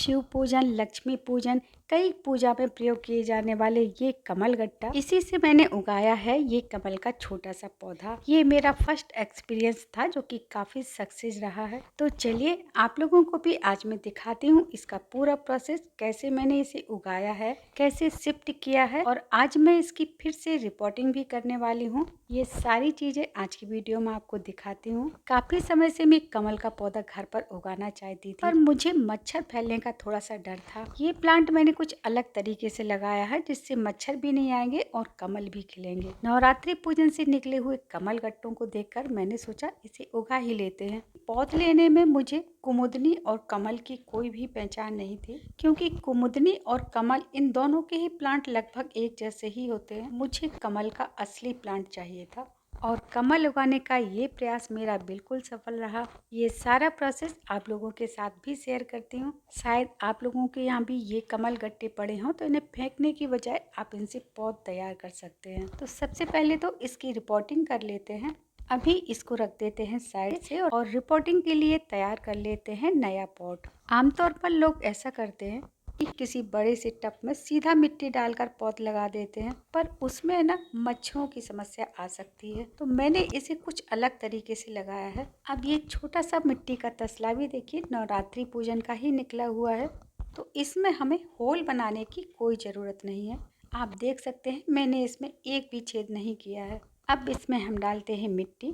शिव पूजन, लक्ष्मी पूजन, कई पूजा में प्रयोग किए जाने वाले ये कमल गट्टा, इसी से मैंने उगाया है ये कमल का छोटा सा पौधा। ये मेरा फर्स्ट एक्सपीरियंस था जो कि काफी सक्सेस रहा है। तो चलिए आप लोगों को भी आज मैं दिखाती हूँ इसका पूरा प्रोसेस, कैसे मैंने इसे उगाया है, कैसे शिफ्ट किया है, और आज मैं इसकी फिर से रिपोर्टिंग भी करने वाली हूँ। ये सारी चीजें आज की वीडियो में आपको दिखाती हूँ। काफी समय से मैं कमल का पौधा घर पर उगाना चाहती थी, पर मुझे मच्छर फैलने का थोड़ा सा डर था। ये प्लांट मैंने कुछ अलग तरीके से लगाया है जिससे मच्छर भी नहीं आएंगे और कमल भी खिलेंगे। नवरात्रि पूजन से निकले हुए कमल गट्टों को देखकर मैंने सोचा इसे उगा ही लेते हैं। पौध लेने में मुझे कुमुदनी और कमल की कोई भी पहचान नहीं थी, क्योंकि कुमुदनी और कमल इन दोनों के ही प्लांट लगभग एक जैसे ही होते हैं। मुझे कमल का असली प्लांट चाहिए था और कमल उगाने का ये प्रयास मेरा बिल्कुल सफल रहा। ये सारा प्रोसेस आप लोगों के साथ भी शेयर करती हूँ। शायद आप लोगों के यहाँ भी ये कमल गट्टे पड़े हों तो इन्हें फेंकने की बजाय आप इनसे पौध तैयार कर सकते हैं। तो सबसे पहले तो इसकी रिपोर्टिंग कर लेते हैं। अभी इसको रख देते हैं साइड से और रिपोर्टिंग के लिए तैयार कर लेते हैं नया पॉट। आमतौर पर लोग ऐसा करते हैं कि किसी बड़े से टब में सीधा मिट्टी डालकर पौध लगा देते हैं, पर उसमें ना मच्छरों की समस्या आ सकती है। तो मैंने इसे कुछ अलग तरीके से लगाया है। अब ये छोटा सा मिट्टी का तसला भी देखिए नवरात्रि पूजन का ही निकला हुआ है, तो इसमें हमें होल बनाने की कोई ज़रूरत नहीं है। आप देख सकते हैं मैंने इसमें एक भी छेद नहीं किया है। अब इसमें हम डालते हैं मिट्टी।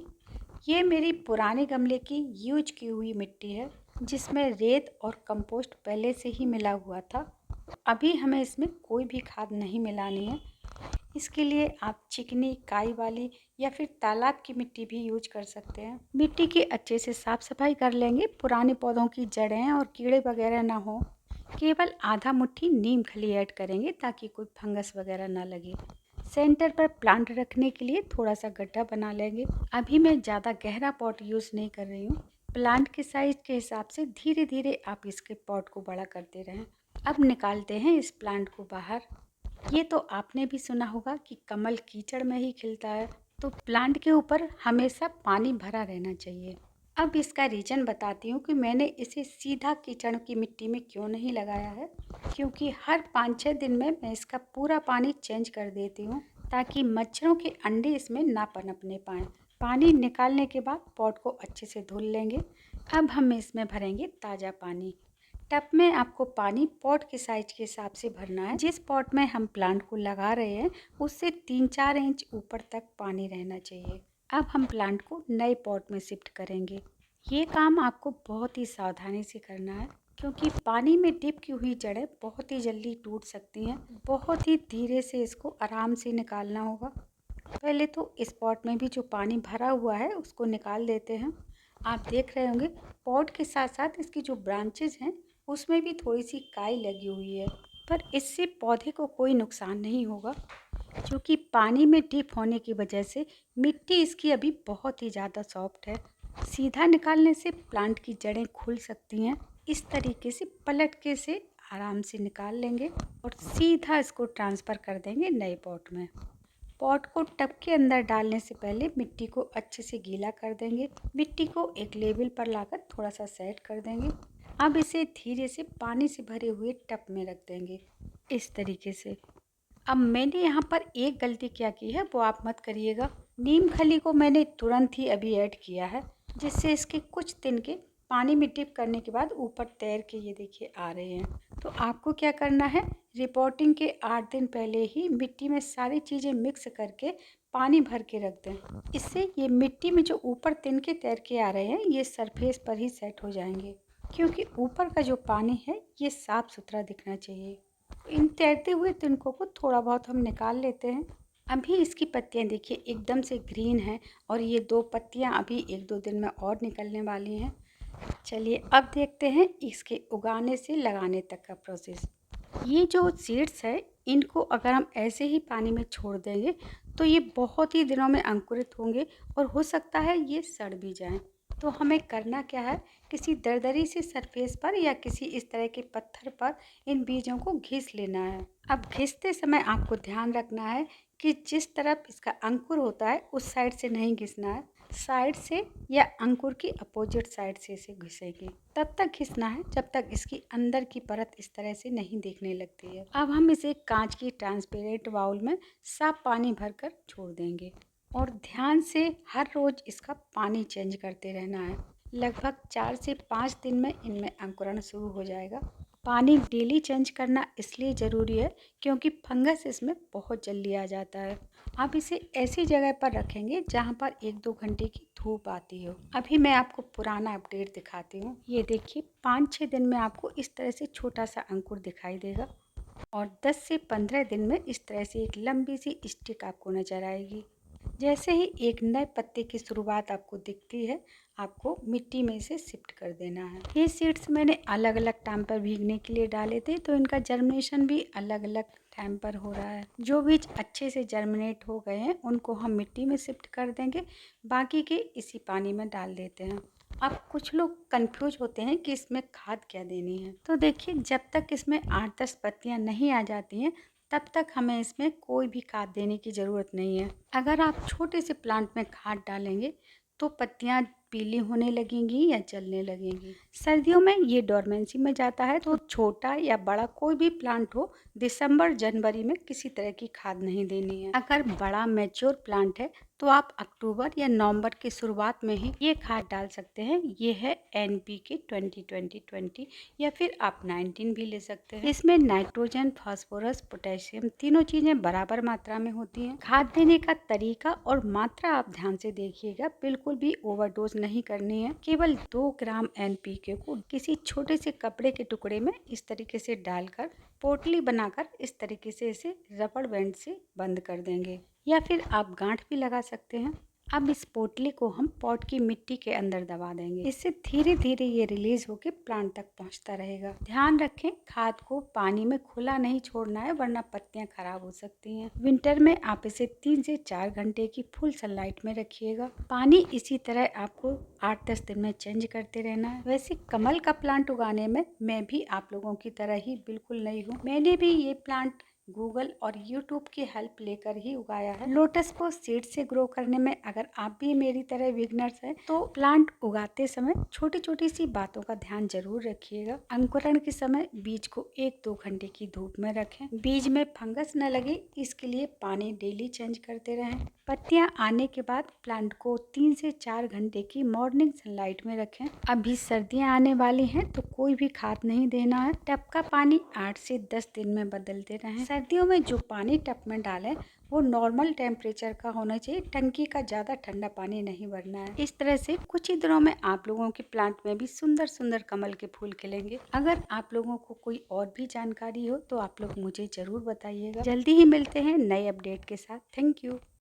ये मेरी पुराने गमले की यूज की हुई मिट्टी है जिसमें रेत और कंपोस्ट पहले से ही मिला हुआ था। अभी हमें इसमें कोई भी खाद नहीं मिलानी है। इसके लिए आप चिकनी, काई वाली या फिर तालाब की मिट्टी भी यूज कर सकते हैं। मिट्टी की अच्छे से साफ सफाई कर लेंगे, पुराने पौधों की जड़ें और कीड़े वगैरह ना हो। केवल आधा मुट्ठी नीम खली ऐड करेंगे ताकि कोई फंगस वगैरह ना लगे। सेंटर पर प्लांट रखने के लिए थोड़ा सा गड्ढा बना लेंगे। अभी मैं ज़्यादा गहरा पॉट यूज़ नहीं कर रही हूँ। प्लांट के साइज के हिसाब से धीरे धीरे आप इसके पॉट को बड़ा करते रहें। अब निकालते हैं इस प्लांट को बाहर। ये तो आपने भी सुना होगा कि कमल कीचड़ में ही खिलता है, तो प्लांट के ऊपर हमेशा पानी भरा रहना चाहिए। अब इसका रीज़न बताती हूँ कि मैंने इसे सीधा कीचड़ की मिट्टी में क्यों नहीं लगाया है। क्योंकि हर 5-6 दिन में मैं इसका पूरा पानी चेंज कर देती हूँ ताकि मच्छरों के अंडे इसमें ना पनपने पाएँ। पानी निकालने के बाद पॉट को अच्छे से धुल लेंगे। अब हम इसमें भरेंगे ताज़ा पानी। टब में आपको पानी पॉट के साइज के हिसाब से भरना है। जिस पॉट में हम प्लांट को लगा रहे हैं उससे 3-4 इंच ऊपर तक पानी रहना चाहिए। अब हम प्लांट को नए पॉट में शिफ्ट करेंगे। ये काम आपको बहुत ही सावधानी से करना है क्योंकि पानी में डिप की हुई जड़ें बहुत ही जल्दी टूट सकती हैं। बहुत ही धीरे से इसको आराम से निकालना होगा। पहले तो इस पॉट में भी जो पानी भरा हुआ है उसको निकाल देते हैं। आप देख रहे होंगे पॉट के साथ साथ इसकी जो ब्रांचेज हैं उसमें भी थोड़ी सी काई लगी हुई है, पर इससे पौधे को कोई नुकसान नहीं होगा क्योंकि पानी में डिप होने की वजह से मिट्टी इसकी अभी बहुत ही ज़्यादा सॉफ्ट है। सीधा निकालने से प्लांट की जड़ें खुल सकती हैं। इस तरीके से पलट के से आराम से निकाल लेंगे और सीधा इसको ट्रांसफ़र कर देंगे नए पॉट में। पॉट को टब के अंदर डालने से पहले मिट्टी को अच्छे से गीला कर देंगे। मिट्टी को एक लेवल पर लाकर थोड़ा सा सेट कर देंगे। अब इसे धीरे से पानी से भरे हुए टब में रख देंगे इस तरीके से। अब मैंने यहाँ पर एक गलती क्या की है वो आप मत करिएगा। नीम खली को मैंने तुरंत ही अभी ऐड किया है जिससे इसके कुछ तिनके पानी में डिप करने के बाद ऊपर तैर के ये देखिए आ रहे हैं। तो आपको क्या करना है, रिपोर्टिंग के 8 दिन पहले ही मिट्टी में सारी चीज़ें मिक्स करके पानी भर के रख दें। इससे ये मिट्टी में जो ऊपर तिनके तैर के आ रहे हैं ये सरफेस पर ही सेट हो जाएंगे, क्योंकि ऊपर का जो पानी है ये साफ़ सुथरा दिखना चाहिए। इन तैरते हुए तिनकों को थोड़ा बहुत हम निकाल लेते हैं। अभी इसकी पत्तियां देखिए एकदम से ग्रीन हैं और ये 2 पत्तियां अभी 1-2 दिन में और निकलने वाली हैं। चलिए अब देखते हैं इसके उगाने से लगाने तक का प्रोसेस। ये जो सीड्स है इनको अगर हम ऐसे ही पानी में छोड़ देंगे तो ये बहुत ही दिनों में अंकुरित होंगे और हो सकता है ये सड़ भी जाएं। तो हमें करना क्या है, किसी दरदरी से सरफेस पर या किसी इस तरह के पत्थर पर इन बीजों को घिस लेना है। अब घिसते समय आपको ध्यान रखना है कि जिस तरफ इसका अंकुर होता है उस साइड से नहीं घिसना है, साइड से या अंकुर की अपोजिट साइड से इसे घिसेंगे। तब तक घिसना है जब तक इसकी अंदर की परत इस तरह से नहीं दिखने लगती है। अब हम इसे कांच की ट्रांसपेरेंट बाउल में साफ पानी भरकर छोड़ देंगे और ध्यान से हर रोज इसका पानी चेंज करते रहना है। लगभग 4 से 5 दिन में इनमें अंकुरण शुरू हो जाएगा। पानी डेली चेंज करना इसलिए ज़रूरी है क्योंकि फंगस इसमें बहुत जल्दी आ जाता है। आप इसे ऐसी जगह पर रखेंगे जहाँ पर 1-2 घंटे की धूप आती हो। अभी मैं आपको पुराना अपडेट दिखाती हूँ। ये देखिए 5-6 दिन में आपको इस तरह से छोटा सा अंकुर दिखाई देगा और 10 से 15 दिन में इस तरह से एक लंबी सी स्टिक आपको नजर आएगी। जैसे ही एक नए पत्ते की शुरुआत आपको दिखती है, आपको मिट्टी में इसे शिफ्ट कर देना है। ये सीड्स मैंने अलग अलग टाइम पर भीगने के लिए डाले थे, तो इनका जर्मिनेशन भी अलग अलग टाइम पर हो रहा है। जो बीज अच्छे से जर्मिनेट हो गए हैं उनको हम मिट्टी में शिफ्ट कर देंगे, बाकी के इसी पानी में डाल देते हैं। अब कुछ लोग कंफ्यूज होते हैं कि इसमें खाद क्या देनी है। तो देखिए, जब तक इसमें 8-10 पत्तियां नहीं आ जाती हैं तब तक हमें इसमें कोई भी खाद देने की ज़रूरत नहीं है। अगर आप छोटे से प्लांट में खाद डालेंगे तो पत्तियां पीली होने लगेंगी या जलने लगेंगी। सर्दियों में ये डोरमेंसी में जाता है, तो छोटा या बड़ा कोई भी प्लांट हो, दिसंबर जनवरी में किसी तरह की खाद नहीं देनी है। अगर बड़ा मैच्योर प्लांट है तो आप अक्टूबर या नवंबर की शुरुआत में ही ये खाद डाल सकते हैं। ये है NPK 20-20-20 या फिर आप 19 भी ले सकते हैं। इसमें नाइट्रोजन, फास्फोरस, पोटेशियम तीनों चीजें बराबर मात्रा में होती हैं। खाद देने का तरीका और मात्रा आप ध्यान से देखिएगा, बिल्कुल भी ओवरडोज नहीं करनी है। केवल 2 ग्राम NPK को किसी छोटे से कपड़े के टुकड़े में इस तरीके से डालकर पोटली बनाकर इस तरीके से इसे रबड़ बैंड से बंद कर देंगे या फिर आप गांठ भी लगा सकते हैं। अब इस पोटली को हम पॉट की मिट्टी के अंदर दबा देंगे। इससे धीरे धीरे ये रिलीज होकर प्लांट तक पहुंचता रहेगा। ध्यान रखें, खाद को पानी में खुला नहीं छोड़ना है, वरना पत्तियां खराब हो सकती हैं। विंटर में आप इसे 3 से 4 घंटे की फुल सनलाइट में रखिएगा। पानी इसी तरह आपको 8-10 दिन में चेंज करते रहना है। वैसे कमल का प्लांट उगाने में मैं भी आप लोगों की तरह ही बिल्कुल नई हूँ। मैंने भी ये प्लांट गूगल और यूट्यूब की हेल्प लेकर ही उगाया है। लोटस को सीड से ग्रो करने में अगर आप भी मेरी तरह बिगनर्स हैं तो प्लांट उगाते समय छोटी छोटी सी बातों का ध्यान जरूर रखिएगा। अंकुरण के समय बीज को 1-2 घंटे की धूप में रखें। बीज में फंगस न लगे इसके लिए पानी डेली चेंज करते रहें। पत्तियां आने के बाद प्लांट को 3 से 4 घंटे की मॉर्निंग सनलाइट में रखें। अभी सर्दियां आने वाली हैं तो कोई भी खाद नहीं देना है। टब का पानी 8 से 10 दिन में बदलते रहें। सर्दियों में जो पानी टब में डालें वो नॉर्मल टेम्परेचर का होना चाहिए। टंकी का ज़्यादा ठंडा पानी नहीं भरना है। इस तरह से कुछ ही दिनों में आप लोगों के प्लांट में भी सुंदर सुंदर कमल के फूल खिलेंगे। अगर आप लोगों को कोई और भी जानकारी हो तो आप लोग मुझे ज़रूर बताइएगा। जल्दी ही मिलते हैं नए अपडेट के साथ। Thank you.